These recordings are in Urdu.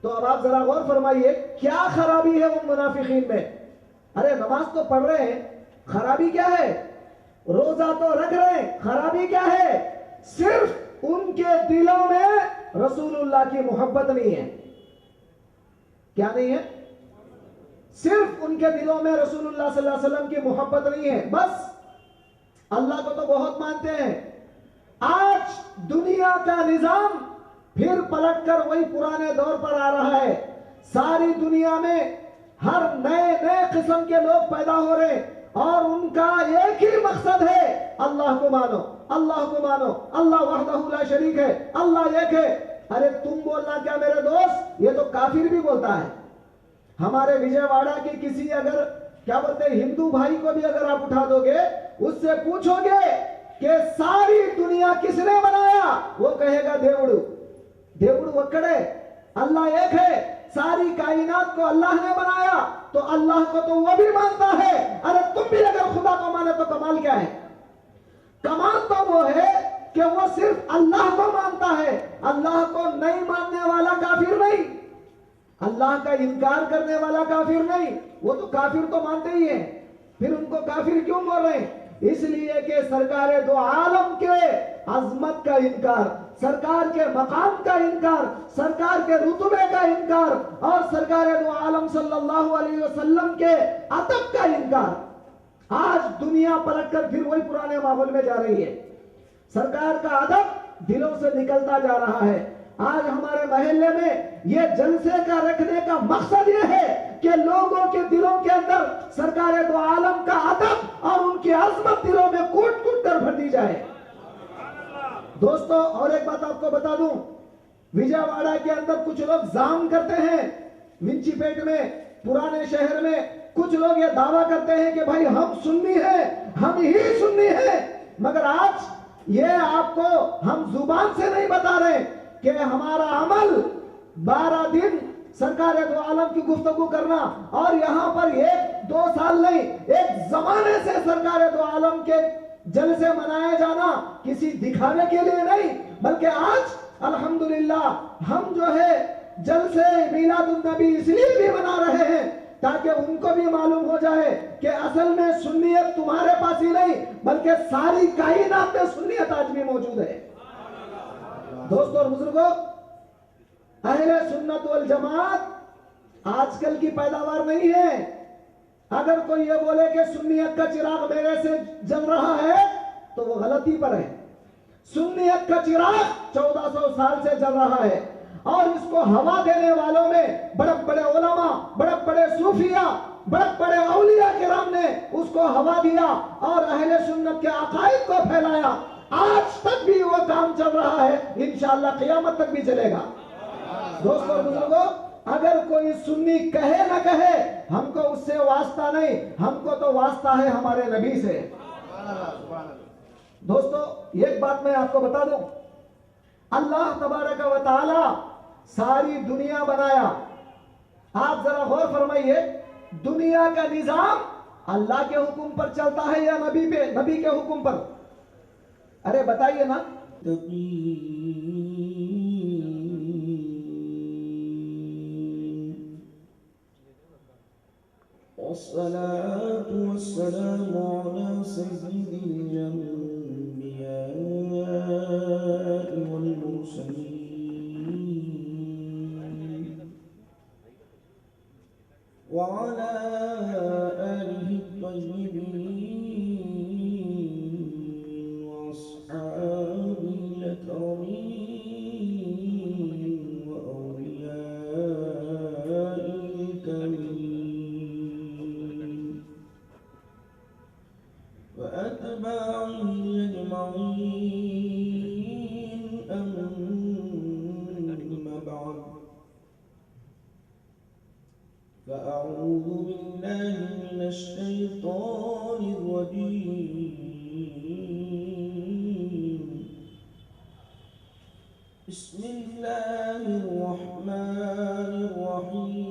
تو اب آپ ذرا غور فرمائیے کیا خرابی ہے ان منافقین میں؟ ارے نماز تو پڑھ رہے ہیں، خرابی کیا ہے؟ روزہ تو رکھ رہے ہیں، خرابی کیا ہے؟ صرف ان کے دلوں میں رسول اللہ کی محبت نہیں ہے۔ کیا نہیں ہے؟ صرف ان کے دلوں میں رسول اللہ صلی اللہ علیہ وسلم کی محبت نہیں ہے، بس اللہ کو تو بہت مانتے ہیں۔ آج دنیا کا نظام پھر پلٹ کر وہی پرانے دور پر آ رہا ہے۔ ساری دنیا میں ہر نئے قسم کے لوگ پیدا ہو رہے ہیں اور ان کا ایک ہی مقصد ہے، اللہ کو مانو، اللہ کو مانو، اللہ وحدہ لا شریک ہے، اللہ ایک ہے۔ ارے تم بولنا کیا میرے دوست، یہ تو کافر بھی بولتا ہے۔ ہمارے وجے واڑہ کے کسی اگر کیا بولتے ہیں ہندو بھائی کو بھی اگر آپ اٹھا دو گے، اس سے پوچھو گے کہ ساری دنیا کس نے بنایا، وہ کہے گا دیوڑو، دیوڑو وکڑے، اللہ ایک ہے، ساری کائنات کو اللہ نے بنایا، تو اللہ کو تو وہ بھی مانتا ہے۔ ارے تم بھی اگر خدا کو مانے تو کمال کیا ہے؟ کمال تو وہ ہے کہ وہ صرف اللہ کو مانتا ہے، اللہ کو نہیں ماننے والا کافر نہیں، اللہ کا انکار کرنے والا کافر نہیں۔ وہ تو کافر تو مانتے ہی ہیں، پھر ان کو کافر کیوں بول رہے ہیں؟ اس لیے کہ سرکار دو عالم کے عظمت کا انکار، سرکار کے مقام کا انکار، سرکار کے رتبے کا انکار اور سرکار دو عالم صلی اللہ علیہ وسلم کے ادب کا انکار۔ آج دنیا پلٹ کر پھر وہی پرانے ماحول میں جا رہی ہے، سرکار کا ادب دلوں سے نکلتا جا رہا ہے۔ آج ہمارے محلے میں یہ جلسے کا رکھنے کا مقصد یہ ہے کہ لوگوں کے دلوں کے اندر سرکار دو عالم کا ادب اور ان کی عظمت دلوں میں کوٹ کوٹ کر بھر دی جائے۔ دوستو اور ایک بات آپ کو بتا دوں، وجے واڑہ کے اندر کچھ لوگ زام کرتے ہیں، ونچی پیٹ میں، پرانے شہر میں کچھ لوگ یہ دعویٰ کرتے ہیں کہ بھائی ہم سنی ہیں، ہم ہی سنی ہیں، مگر آج یہ آپ کو ہم زبان سے نہیں بتا رہے کہ ہمارا عمل 12 دن سرکار دو عالم کی گفتگو کرنا اور یہاں پر 1-2 سال نہیں، ایک زمانے سے سرکار دو عالم کے جلسے منائے جانا کسی دکھانے کے لیے نہیں، بلکہ آج الحمدللہ ہم جو ہے جلسے میلاد النبی اس لیے بھی منا رہے ہیں تاکہ ان کو بھی معلوم ہو جائے کہ اصل میں سنیت تمہارے پاس ہی نہیں بلکہ ساری کائنات میں سنیت آج بھی موجود ہے۔ دوستو اور بزرگوں، اہل سنت والجماعت آج کل کی پیداوار نہیں ہے۔ اگر کوئی یہ بولے کہ سنیت کا چراغ میرے سے جل رہا ہے تو وہ غلطی پر ہے۔ سنیت کا چراغ 1400 سال سے جل رہا ہے اور اس کو ہوا دینے والوں میں بڑے بڑے علماء، بڑے بڑے صوفیاء، بڑے بڑے اولیاء کرام نے اس کو ہوا دیا اور اہل سنت کے عقائد کو پھیلایا۔ آج تک بھی وہ کام چل رہا ہے، انشاءاللہ قیامت تک بھی چلے گا۔ دوستو اور بزرگوں، اگر کوئی سنی کہے نہ کہے، ہم کو اس سے واسطہ نہیں، ہم کو تو واسطہ ہے ہمارے نبی سے۔ دوستو ایک بات میں آپ کو بتا دوں، اللہ تبارک و تعالی ساری دنیا بنایا۔ آپ ذرا غور فرمائیے، دنیا کا نظام اللہ کے حکم پر چلتا ہے یا نبی کے حکم پر؟ ارے بتائیے نا۔ والصلاة والسلام على سيد الأنبياء والمرسلين وعلى آله الطيبين وأصحابه الأكرمين وأولياء الكريم وأتباعه أجمعين، أما بعد، فأعوذ بالله من الشيطان الرجيم. بسم الله الرحمن الرحيم.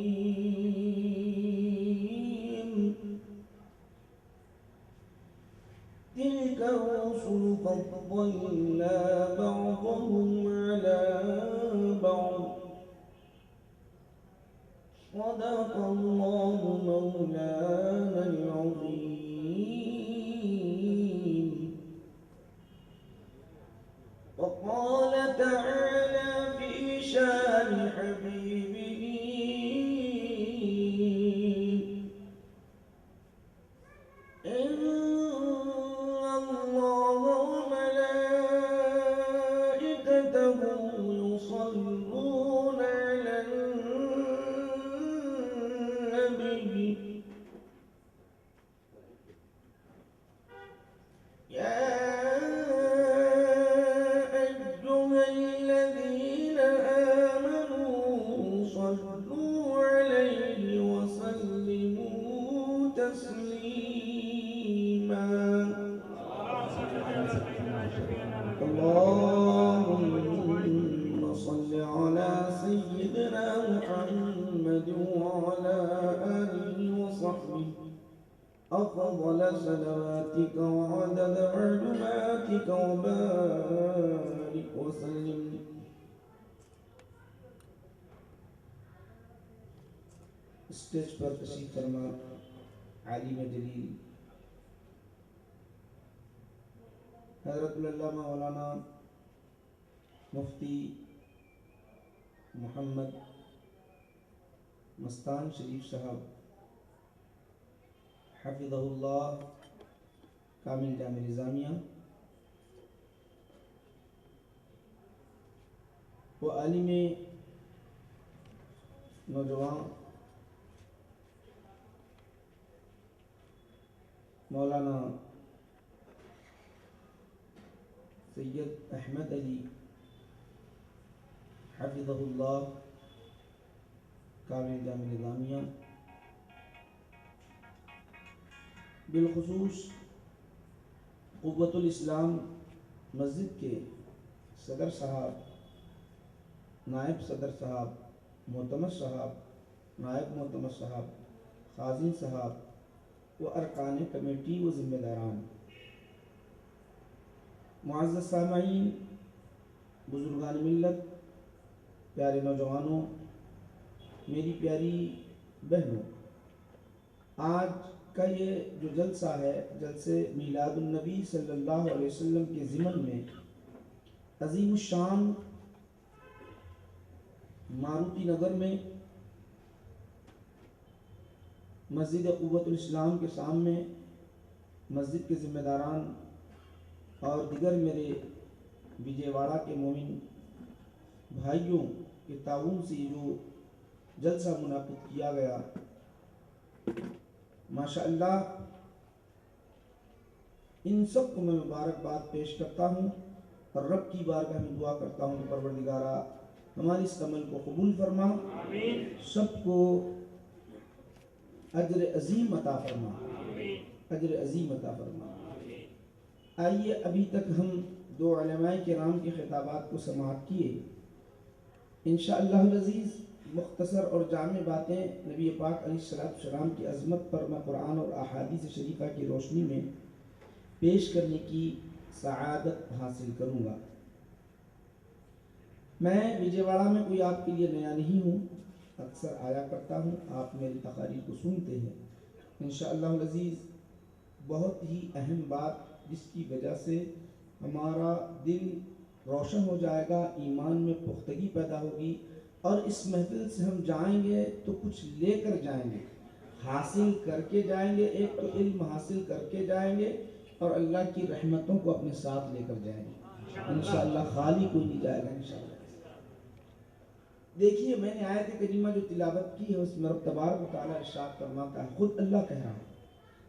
تلك الرسل فضلنا بعضهم على بعض صدق الله مولانا العظيم. وقال تعالى في شان حبيبه: إن الله وملائكته يصلون على النبي يا أيها الذين آمنوا صلوا عليه وسلموا تسليما. اللهم صل على سيدنا محمد وعلى آله وصحبه أفضل صلواتك وعدد معلوماتك وبارك وسلم. اسٹیج پر تشریف فرما عالم جلیل حضرت العلامہ مولانا مفتی محمد مستان شریف صاحب حفظہ اللہ کامل جامع نظامیہ، وہ عالم نوجوان مولانا سید احمد علی حفظہ اللہ کامل جامع نظامیہ، بالخصوص قوت الاسلام مسجد کے صدر صاحب، نائب صدر صاحب، معتمد صاحب، نائب معتمد صاحب، خازن صاحب و ارکان کمیٹی و ذمہ داران، معزز سامعین، بزرگان ملت، پیارے نوجوانوں، میری پیاری بہنوں، آج کا یہ جو جلسہ ہے، جلسے میلاد النبی صلی اللہ علیہ وسلم کے ضمن میں عظیم الشان ماروتی نگر میں مسجد قوت الاسلام کے سامنے مسجد کے ذمہ داران اور دیگر میرے وجے واڑہ کے مومن بھائیوں کے تعاون سے یہ جو جلسہ منعقد کیا گیا، ماشاءاللہ ان سب کو میں مبارکباد پیش کرتا ہوں اور رب کی بارگاہ میں دعا کرتا ہوں کہ پروردگارہ ہماری اس عمل کو قبول فرما، سب کو اجر عظیم عطا فرما، اجر عظیم عطا فرما۔ آئیے ابھی تک ہم دو علماء کرام کے خطابات کو سماعت کیے، انشاءاللہ العزیز مختصر اور جامع باتیں نبی پاک علیہ السلام کی عظمت پر میں قرآن اور احادیث شریفہ کی روشنی میں پیش کرنے کی سعادت حاصل کروں گا۔ میں وجے واڑہ میں کوئی آپ کے لیے نیا نہیں ہوں، اکثر آیا کرتا ہوں، آپ میری تقاریر کو سنتے ہیں۔ انشاءاللہ العزیز بہت ہی اہم بات جس کی وجہ سے ہمارا دل روشن ہو جائے گا، ایمان میں پختگی پیدا ہوگی، اور اس محفل سے ہم جائیں گے تو کچھ لے کر جائیں گے، حاصل کر کے جائیں گے، ایک تو علم حاصل کر کے جائیں گے اور اللہ کی رحمتوں کو اپنے ساتھ لے کر جائیں گے انشاءاللہ، خالی کوئی نہیں جائے گا انشاءاللہ۔ دیکھیے میں نے آیت کریمہ جو تلاوت کی ہے اس میں رب تبارک و تعالیٰ ارشاد فرماتا ہے، خود اللہ کہہ رہا ہے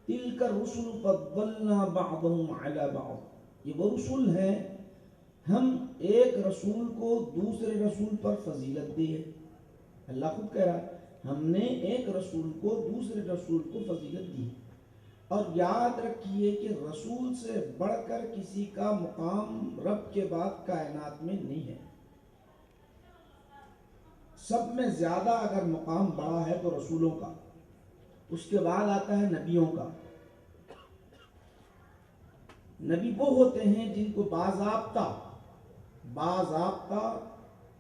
تِلْكَ الرُّسُلُ فَضَّلْنَا بَعْضَهُمْ عَلَى بَعْضٍ، یہ وہ رسول ہیں ہم ایک رسول کو دوسرے رسول پر فضیلت دی ہے۔ اللہ خود کہہ رہا ہے ہم نے ایک رسول کو دوسرے رسول کو فضیلت دی ہے، اور یاد رکھیے کہ رسول سے بڑھ کر کسی کا مقام رب کے بعد کائنات میں نہیں ہے۔ سب میں زیادہ اگر مقام بڑا ہے تو رسولوں کا، اس کے بعد آتا ہے نبیوں کا۔ نبی وہ ہوتے ہیں جن کو باضابطہ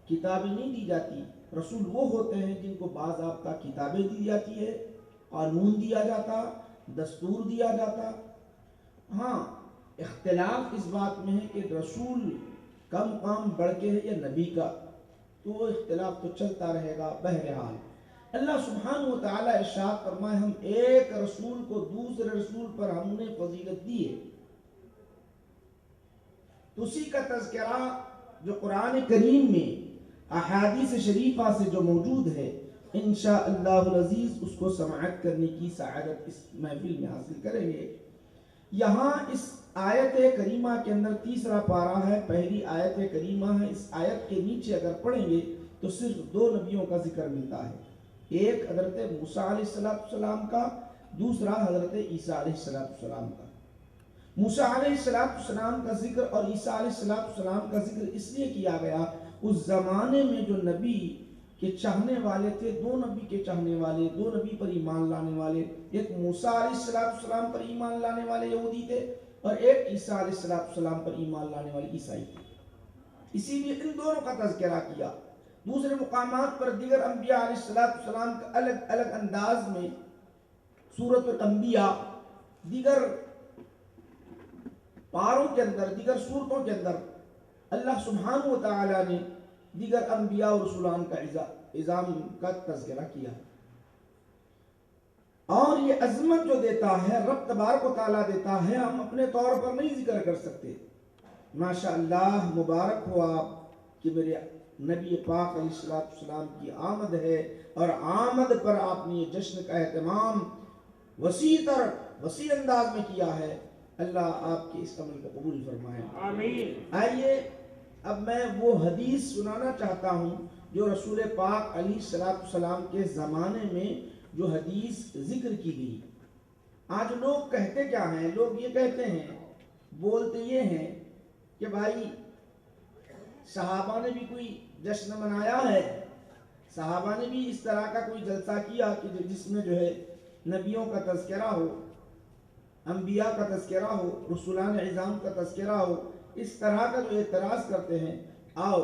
کتابیں نہیں دی جاتی، رسول وہ ہوتے ہیں جن کو باضابطہ کتابیں دی جاتی ہے، قانون دیا جاتا، دستور دیا جاتا۔ ہاں اختلاف اس بات میں ہے کہ رسول کا مقام بڑھ کے ہے یا نبی کا، تو وہ اختلاف تو چلتا رہے گا۔ بہرحال اللہ سبحانہ و تعالیٰ ارشاد فرمائے ہم ایک رسول کو دوسرے رسول پر ہم نے فضیلت دی ہے، تو اسی کا تذکرہ جو قرآن کریم میں احادیث شریفہ سے جو موجود ہے، انشاءاللہ العزیز اس کو سماعت کرنے کی سعادت اس محفل میں حاصل کریں گے۔ یہاں اس آیت کریمہ کے اندر تیسرا پارہ ہے، پہلی آیت کریمہ ہے، اس آیت کے نیچے اگر پڑھیں گے تو صرف دو نبیوں کا ذکر ملتا ہے، ایک حضرت موسیٰ علیہ السلام کا، دوسرا حضرت عیسیٰ علیہ السلام کا۔ موسیٰ علیہ السلام کا ذکر اور عیسیٰ علیہ السلام کا ذکر اس لیے کیا گیا، اس زمانے میں جو نبی کے چاہنے والے تھے، دو نبی کے چاہنے والے، دو نبی پر ایمان لانے والے، ایک موسیٰ علیہ السلام پر ایمان لانے والے یہودی تھے اور ایک عیسیٰ علیہ السلام پر ایمان لانے والے عیسائی تھے، اسی لیے ان دونوں کا تذکرہ کیا۔ دوسرے مقامات پر دیگر انبیاء علیہ السلام کا الگ الگ انداز میں سورۃ الانبیاء، دیگر پاروں کے اندر، دیگر سورتوں کے اندر اللہ سبحانہ و تعالیٰ نے دیگر انبیاء اور رسولان کا عظام کا تذکرہ کیا، اور یہ عظمت جو دیتا ہے رب تبارک و تعالیٰ دیتا ہے، ہم اپنے طور پر نہیں ذکر کر سکتے۔ ماشاءاللہ مبارک ہو آپ کہ میرے نبی پاک علیہ السلام کی آمد ہے، اور آمد پر آپ نے یہ جشن کا اہتمام وسیع انداز میں کیا ہے۔ اللہ آپ کے اس عمل کو قبول فرمائے، آمین۔ آئیے اب میں وہ حدیث سنانا چاہتا ہوں جو رسول پاک علیہ السلام کے زمانے میں جو حدیث ذکر کی گئی۔ آج لوگ کہتے کیا ہیں؟ لوگ یہ کہتے ہیں، بولتے یہ ہیں کہ بھائی صحابہ نے بھی کوئی جشن منایا ہے، صحابہ نے بھی اس طرح کا کوئی جلسہ کیا کہ جس میں جو ہے نبیوں کا تذکرہ ہو، انبیاء کا تذکرہ ہو، رسولان عظام کا تذکرہ ہو، اس طرح کا جو اعتراض کرتے ہیں۔ آؤ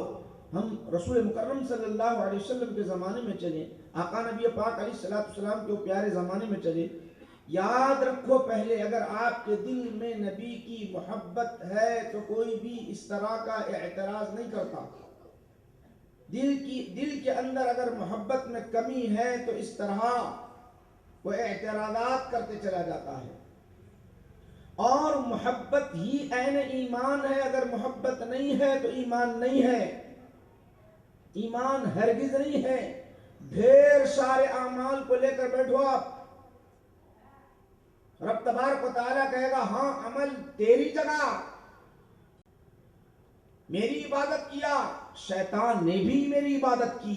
ہم رسول مکرم صلی اللہ علیہ وسلم کے زمانے میں چلیں، آقا نبی پاک علیہ السلام کے پیارے زمانے میں چلیں۔ یاد رکھو پہلے اگر آپ کے دل میں نبی کی محبت ہے تو کوئی بھی اس طرح کا اعتراض نہیں کرتا۔ دل کے اندر اگر محبت میں کمی ہے تو اس طرح وہ اعتراضات کرتے چلا جاتا ہے، اور محبت ہی عین ایمان ہے۔ اگر محبت نہیں ہے تو ایمان نہیں ہے، ایمان ہرگز نہیں ہے۔ ڈھیر سارے اعمال کو لے کر بیٹھو آپ، رب تبارک و تعالیٰ کہے گا ہاں عمل تیری جگہ، میری عبادت کیا، شیطان نے بھی میری عبادت کی،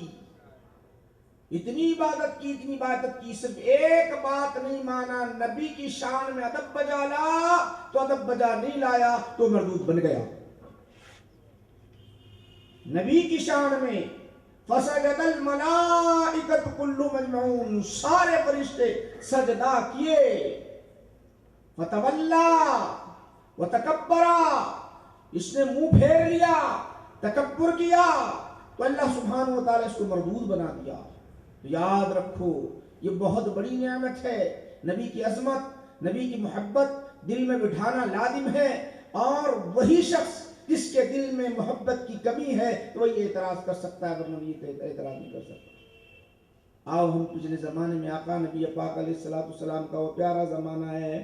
اتنی عبادت کی، صرف ایک بات نہیں مانا، نبی کی شان میں ادب بجا لا تو ادب بجا نہیں لایا تو مردود بن گیا۔ نبی کی شان میں فسجد الملائکۃ کلهم اجمعون، سارے فرشتے سجدہ کیے، فتولا وتکبرا، اس نے منہ پھیر لیا، تکبر کیا، تو اللہ سبحانہ و تعالیٰ اس کو مردود بنا دیا۔ یاد رکھو یہ بہت بڑی نعمت ہے، نبی کی عظمت، نبی کی محبت دل میں بٹھانا لازم ہے، اور وہی شخص جس کے دل میں محبت کی کمی ہے تو وہی اعتراض کر سکتا ہے، ورنہ یہ اعتراض نہیں کر سکتا۔ آؤ ہم پچھلے زمانے میں آقا نبی پاک علیہ السلام کا وہ پیارا زمانہ ہے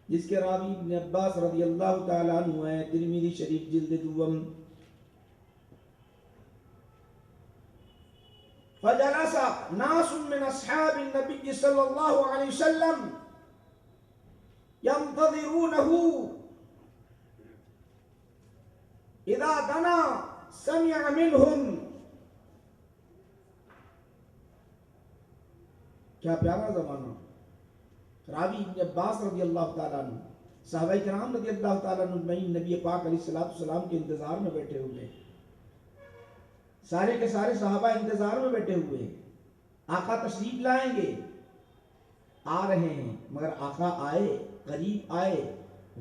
جس کے راوی ابن عباس رضی اللہ تعالیٰ عنہ ہے، ترمذی شریف جلد دوم۔ فجلس ناس من اصحاب النبي صلى الله عليه وسلم ينتظرونه اذا دنا سمع منهم۔ کیا پیارا زمانہ۔ راوی ابن عباس رضی اللہ تعالیٰ عنہ، صحابہ کرام رضی اللہ تعالیٰ عنہ نبی پاک علیہ السلام کے انتظار میں بیٹھے ہوئے، سارے کے سارے صحابہ انتظار میں بیٹھے ہوئے، آقا تشریف لائیں گے، آ رہے ہیں، مگر آقا آئے، قریب آئے،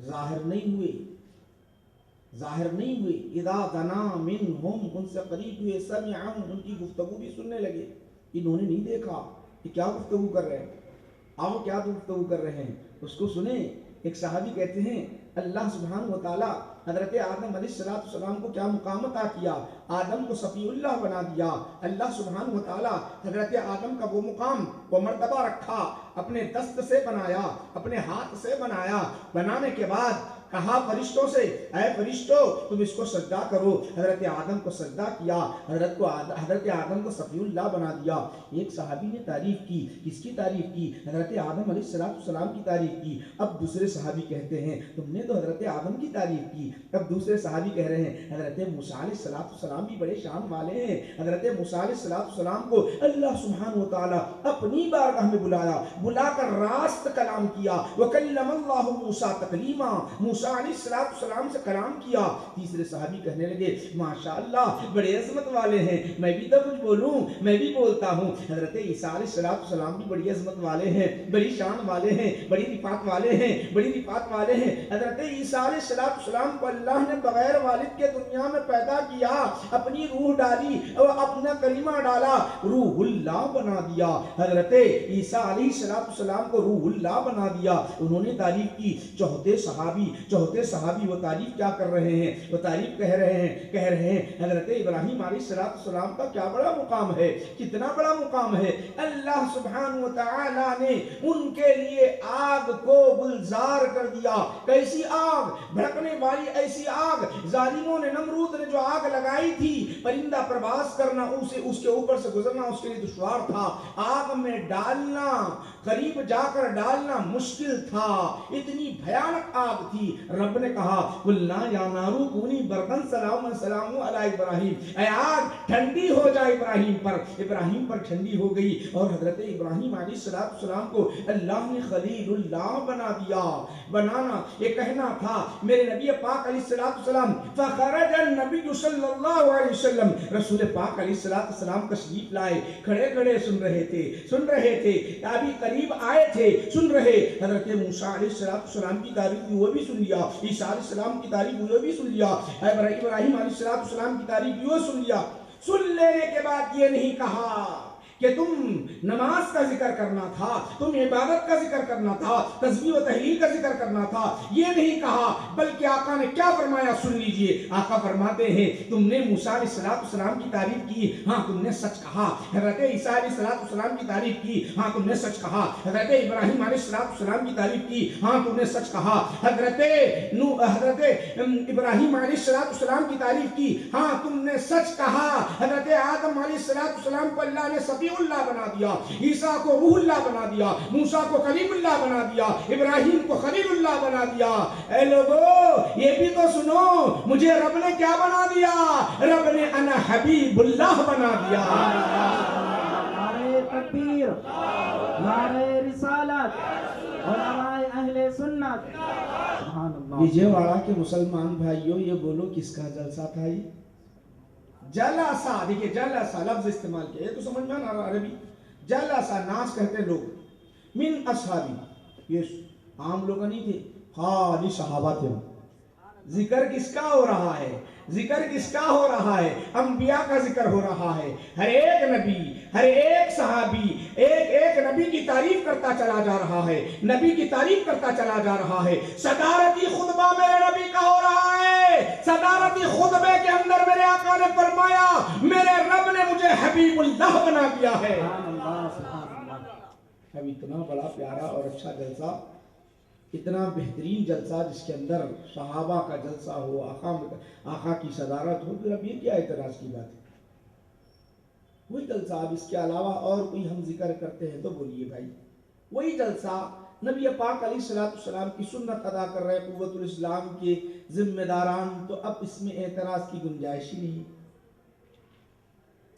ظاہر نہیں ہوئے۔ ظاہر نہیں ہوئے، اذا دنا منہم، ان سے قریب ہوئے، سمعہم، ان کی گفتگو بھی سننے لگے. انہوں نے نہیں دیکھا کہ کیا گفتگو کر رہے ہیں، آؤ کیا گفتگو کر رہے ہیں، اس کو سنیں. ایک صحابی کہتے ہیں اللہ سبحانہ و تعالی حضرت آدم علیہ السلام کو کیا مقام عطا کیا، آدم کو صفی اللہ بنا دیا. اللہ سبحانہ و تعالی حضرت آدم کا وہ مقام، وہ مرتبہ رکھا، اپنے دست سے بنایا، اپنے ہاتھ سے بنایا. بنانے کے بعد کہا فرشتوں سے، اے فرشتوں تم اس کو سجدہ کرو. حضرت آدم کو سجدہ کیا، حضرت آدم کو صفی اللہ بنا دیا. ایک صحابی نے تعریف کی، کس کی تعریف کی؟ حضرت آدم علیہ السلام کی تعریف کی. اب دوسرے صحابی کہتے ہیں تم نے تو حضرت آدم کی تعریف کی. اب دوسرے صحابی کہہ رہے ہیں حضرت موسیٰ علیہ السلام بھی بڑے شان والے ہیں. حضرت موسیٰ علیہ السلام کو اللہ سبحانہ و تعالی اپنی بارگاہ میں بلایا، بلا کر راست کلام کیا. وَكَلَّمَ اللَّهُ مُوسَىٰ تَكْلِيمًا، موسیٰ علیہ السلام سے کلام کیا. تیسرے صحابی کہنے لگے ماشاءاللہ بڑے عظمت والے ہیں، میں بھی تو کچھ بولوں، میں بھی بولتا ہوں. حضرت عیسیٰ علیہ السلام بھی بڑی عظمت والے ہیں، بڑی شان والے ہیں، بڑی رفعت والے ہیں، بڑی رفعت والے ہیں. حضرت عیسیٰ علیہ السلام کو اللہ نے بغیر والد کے دنیا میں پیدا کیا، اپنی روح ڈالی اور اپنا کلمہ ڈالا، روح اللہ بنا دیا. حضرت عیسیٰ علیہ السلام کو روح اللہ بنا دیا. انہوں نے تعریف کی. چوتھے صحابی وہ تعریف کیا کر رہے ہیں؟ وہ تعریف کہہ رہے ہیں حضرت ابراہیم علیہ السلام کا کیا بڑا مقام ہے، کتنا بڑا مقام ہے. اللہ سبحانہ و تعالی نے ان کے لیے آگ کو گلزار کر دیا. کیسی آگ؟ بھڑکنے والی ایسی آگ. ظالموں نے، نمرود نے جو آگ لگائی تھی، پرندہ پرواز کرنا، اس کے اوپر سے گزرنا اس کے لیے دشوار تھا. آگ میں ڈالنا، قریب جا کر ڈالنا مشکل تھا، اتنی بھیانک آگ تھی. رب نے کہا قُلْنَا يَا نَارُ كُونِي بَرْدًا سَلَامٌ عَلَىٰ إِبْرَاهِيمَ، اے آگ ٹھنڈی ہو جائے ابراہیم پر ٹھنڈی ہو گئی. اور حضرت ابراہیم علیہ السلام کو اللہ نے خلیل اللہ بنا دیا. بنانا یہ کہنا تھا میرے نبی پاک علیہ السلام. فخرج النبی صلی اللہ علیہ وسلم، رسول پاک علیہ السلام تشریف لائے، کھڑے کھڑے سن رہے تھے، ابھی قریب آئے تھے، سن رہے. حضرت موسیٰ علیہ السلام کی تعریف وہ بھی سن لیا، عیسیٰ علیہ السلام کی تعریف وہ بھی سن لیا، ابراہیم علیہ السلام کی تعریف وہ سن لیا. سن لینے کے بعد یہ نہیں کہا کہ تم نماز کا ذکر کرنا تھا، تم عبادت کا ذکر کرنا تھا، تسبیح و تحلیل کا ذکر کرنا تھا، یہ نہیں کہا. بلکہ آقا نے کیا فرمایا سن لیجئے. آقا فرماتے ہیں تم نے موسیٰ علیہ السلام کی تعریف کی، ہاں تم نے سچ کہا. حضرت عیسیٰ علیہ السلام کی تعریف کی، ہاں تم نے سچ کہا. حضرت ابراہیم علیہ السلام کی تعریف کی، ہاں تم نے سچ کہا. حضرت ابراہیم علیہ السلام کی تعریف کی، ہاں تم نے سچ کہا. حضرت آدم علیہ السلام کو اللہ نے صفی اللہ بنا دیا، عیسیٰ کو روح اللہ بنا دیا، موسیٰ کو کلیم اللہ بنا دیا، ابراہیم کو خلیل اللہ بنا دیا. اے لوگو یہ بھی تو سنو، مجھے رب نے کیا بنا دیا؟ رب نے انا حبیب اللہ بنا دیا. نعرہ تکبیر، نعرہ رسالت، علماء اہل سنت. سبحان اللہ. وجے واڑہ کے مسلمان بھائیوں یہ بولو کس کا جلسہ تھا؟ یہ جلسہ، دیکھیں جلسہ لفظ استعمال کیا، یہ تو سمجھ میں آ رہا عربی. جلسہ ناس کہتے لوگ، من اصحابی، یہ عام لوگ نہیں تھے، خالی صحابہ تھے. ذکر کس کا ہو رہا ہے؟ ذکر کس کا ہو رہا ہے؟ انبیاء کا ذکر ہو رہا ہے. ہر ایک نبی، ہر ایک صحابی ایک نبی کی تعریف کرتا چلا جا رہا ہے، نبی کی تعریف کرتا چلا جا رہا ہے. صدارتی خطبہ میرے نبی کا ہو رہا ہے. صدارتی خطبے کے اندر میرے آقا نے فرمایا میرے رب نے مجھے حبیب اللہ بنا دیا ہے. اب اتنا بڑا پیارا اور اچھا جلسہ، اتنا بہترین جلسہ جس کے اندر صحابہ کا جلسہ ہو، آقا کی صدارت ہو، پھر اب یہ کیا اعتراض کی بات ہے؟ وہی جلسہ. اب اس کے علاوہ اور کوئی ہم ذکر کرتے ہیں تو بولیے بھائی. وہی جلسہ نبی پاک علیہ السلام کی سنت ادا کر رہے قوت الاسلام کے ذمہ داران، تو اب اس میں اعتراض کی گنجائش ہی نہیں،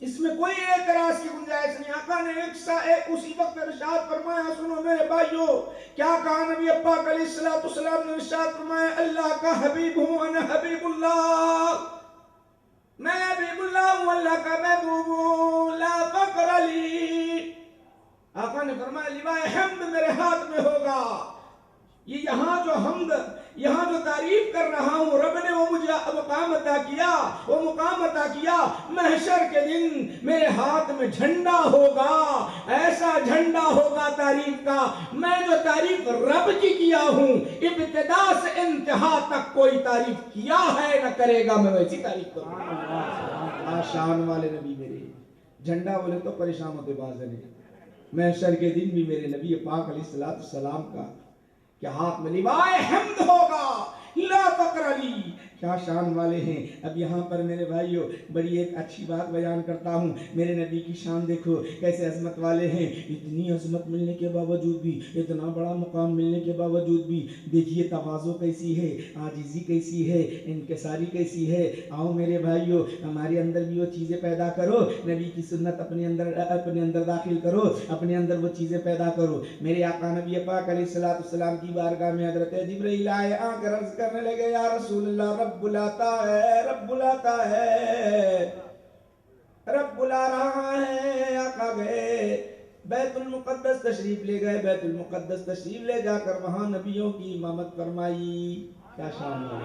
اس میں کوئی اعتراض کی گنجائش نہیں. آقا نے ایک اسی وقت ارشاد فرمایا، سنو میرے بھائیو کیا کہا نبی پاک علیہ السلام نے؟ ارشاد فرمایا اللہ کا حبیب ہوں، انا حبیب اللہ، میں حبیب اللہ ہوں، اللہ کا محبوب ہوں، لا فقر لی. آقا نے فرمایا لوائے حمد میرے ہاتھ میں ہوگا. یہ یہاں جو حمد یہاں جو تعریف کر رہا ہوں رب نے وہ مجھے مقام عطا کیا، وہ مقام عطا کیا۔ محشر کے دن میرے ہاتھ میں جھنڈا ہوگا، ایسا جھنڈا ہوگا تعریف کا، میں جو تعریف رب کی کیا ہوں ابتدا سے انتہا تک کوئی تعریف کیا ہے نہ کرے گا، میں ویسی تعریف کروں گا۔ شان والے نبی میرے، جھنڈا بولے تو پریشان ہوتے باز ہے۔ محشر کے دن بھی میرے نبی پاک علیہ السلام کا کہ ہاتھ میں لوائے حمد ہوگا، لا فقر علی، کیا شان والے ہیں۔ اب یہاں پر میرے بھائیو بڑی ایک اچھی بات بیان کرتا ہوں، میرے نبی کی شان دیکھو کیسے عظمت والے ہیں۔ اتنی عظمت ملنے کے باوجود بھی، اتنا بڑا مقام ملنے کے باوجود بھی دیکھیے تواضع کیسی ہے، عاجزی کیسی ہے، انکساری کیسی ہے۔ آؤ میرے بھائیو ہمارے اندر بھی وہ چیزیں پیدا کرو، نبی کی سنت اپنے اندر داخل کرو، اپنے اندر وہ چیزیں پیدا کرو۔ میرے آقا نبی پاک علیہ السلام کی بارگاہ میں حضرت جبرائیل آئے، آ کر عرض کرنے لگے یا رسول اللہ رب بلاتا ہے، رب بلاتا ہے، رب بلا رہا ہے۔ آقا گئے بیت المقدس تشریف لے گئے، بیت المقدس تشریف لے جا کر وہاں نبیوں کی امامت فرمائی۔ کیا شان ہے،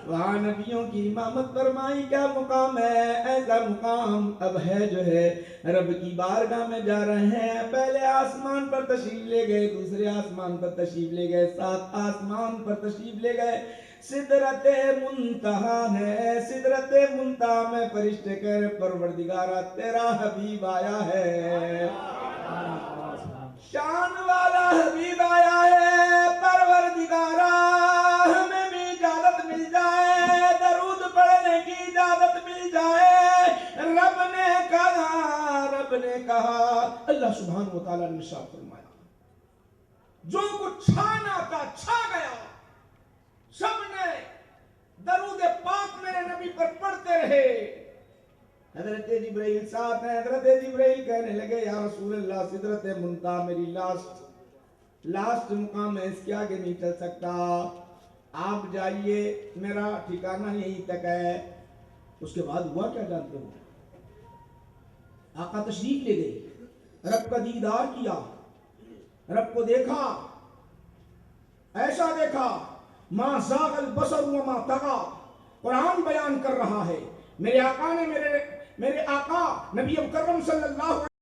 وہاں نبیوں کی امامت فرمائی، کیا مقام ہے۔ ایسا مقام اب ہے جو ہے رب کی بارگاہ میں جا رہے ہیں، پہلے آسمان پر تشریف لے گئے، دوسرے آسمان پر تشریف لے گئے، ساتھ آسمان پر تشریف لے گئے، سدرت منتہا ہے، سدرت منتہا میں فرشتے کہہ رہے پروردگارا تیرا حبیب آیا ہے، شان والا حبیب آیا ہے، پروردگارا ہمیں بھی اجازت مل جائے، درود پڑھنے کی اجازت مل جائے۔ رب نے کہا اللہ سبحانہ وتعالیٰ نے ارشاد فرمایا جو کچھ چھانا تھا چھا گیا، سب نے درود پاک میرے نبی پر پڑھتے رہے۔ حضرت جبرائیل ساتھ ہیں، حضرت جبرائیل کہنے لگے یا رسول اللہ سدرت منتہا میری لاسٹ مقام ہے، اس کے آگے نہیں چل سکتا، آپ جائیے، میرا ٹھکانہ یہیں تک ہے۔ اس کے بعد ہوا کیا جانتے ہو؟ آقا تشریف لے گئے، رب کا دیدار کیا، رب کو دیکھا، ایسا دیکھا ما زاغ البصر وما طغى، قرآن بیان کر رہا ہے۔ میرے آقا نے میرے آقا نبی مکرم صلی اللہ علیہ